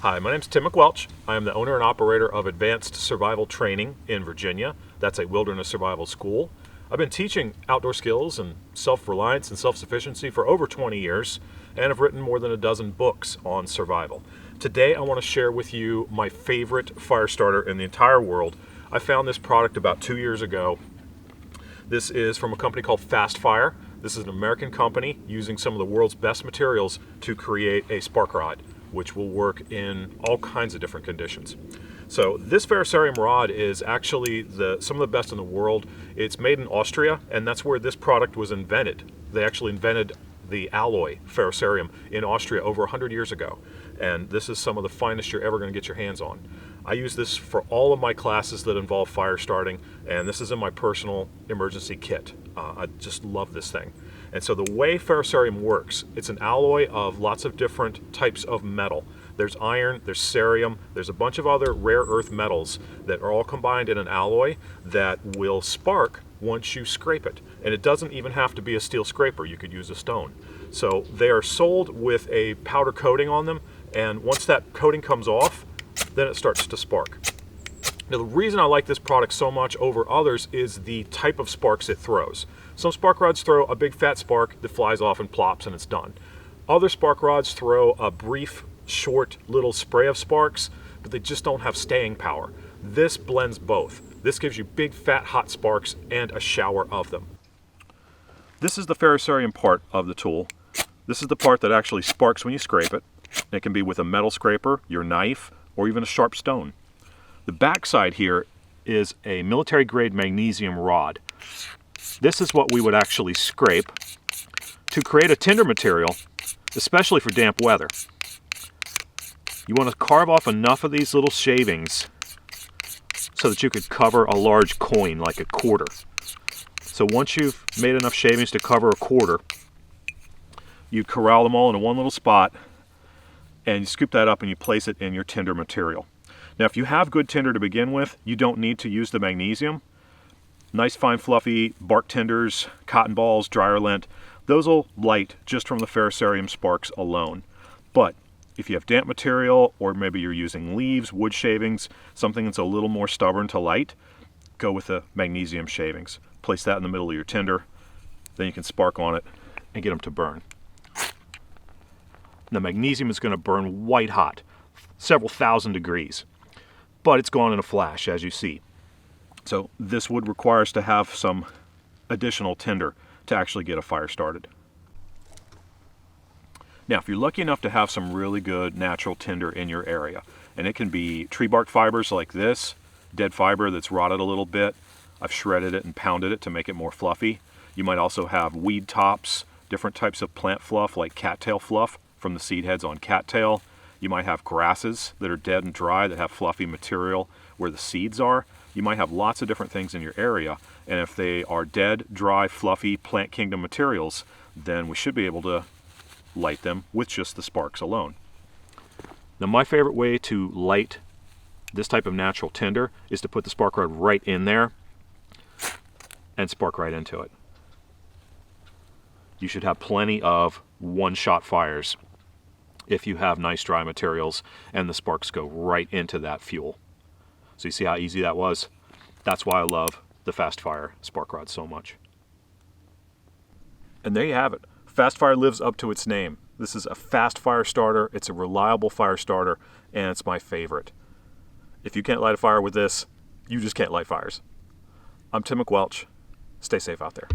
Hi, my name is Tim MacWelsh. I am the owner and operator of Advanced Survival Training in Virginia. That's a wilderness survival school. I've been teaching outdoor skills and self-reliance and self-sufficiency for over 20 years and have written more than a dozen books on survival. Today I want to share with you my favorite fire starter in the entire world. I found this product about 2 years ago. This is from a company called Fast Fire. This is an American company using some of the world's best materials to create a spark rod, which will work in all kinds of different conditions. So this ferrocerium rod is actually some of the best in the world. It's made in Austria, and that's where this product was invented. They actually invented the alloy ferrocerium in Austria over 100 years ago, and this is some of the finest you're ever going to get your hands on. I use this for all of my classes that involve fire starting, and this is in my personal emergency kit. I just love this thing. And so the way ferrocerium works, it's an alloy of lots of different types of metal. There's iron, there's cerium, there's a bunch of other rare earth metals that are all combined in an alloy that will spark once you scrape it. And it doesn't even have to be a steel scraper, you could use a stone. So they are sold with a powder coating on them, and once that coating comes off, then it starts to spark. Now the reason I like this product so much over others is the type of sparks it throws. Some spark rods throw a big fat spark that flies off and plops and it's done. Other spark rods throw a brief, short little spray of sparks, but they just don't have staying power. This blends both. This gives you big fat hot sparks and a shower of them. This is the ferrocerium part of the tool. This is the part that actually sparks when you scrape it. It can be with a metal scraper, your knife, or even a sharp stone. The backside here is a military grade magnesium rod. This is what we would actually scrape to create a tinder material, especially for damp weather. You want to carve off enough of these little shavings so that you could cover a large coin, like a quarter. So once you've made enough shavings to cover a quarter, you corral them all into one little spot, and you scoop that up and you place it in your tinder material. Now if you have good tinder to begin with, you don't need to use the magnesium. Nice fine fluffy bark tinders, cotton balls, dryer lint, those will light just from the ferrocerium sparks alone. But if you have damp material, or maybe you're using leaves, wood shavings, something that's a little more stubborn to light, go with the magnesium shavings. Place that in the middle of your tinder, then you can spark on it and get them to burn. The magnesium is going to burn white hot, several thousand degrees, but it's gone in a flash, as you see. So this would require us to have some additional tinder to actually get a fire started. Now, if you're lucky enough to have some really good natural tinder in your area, and it can be tree bark fibers like this, dead fiber that's rotted a little bit. I've shredded it and pounded it to make it more fluffy. You might also have weed tops, different types of plant fluff like cattail fluff from the seed heads on cattail. You might have grasses that are dead and dry that have fluffy material where the seeds are. You might have lots of different things in your area, and if they are dead, dry, fluffy plant kingdom materials, then we should be able to light them with just the sparks alone. Now my favorite way to light this type of natural tinder is to put the spark rod right in there and spark right into it. You should have plenty of one-shot fires if you have nice dry materials and the sparks go right into that fuel. So you see how easy that was? That's why I love the Fast Fire spark rod so much. And there you have it. Fast Fire lives up to its name. This is a fast fire starter, it's a reliable fire starter, and it's my favorite. If you can't light a fire with this, you just can't light fires. I'm Tim MacWelsh. Stay safe out there.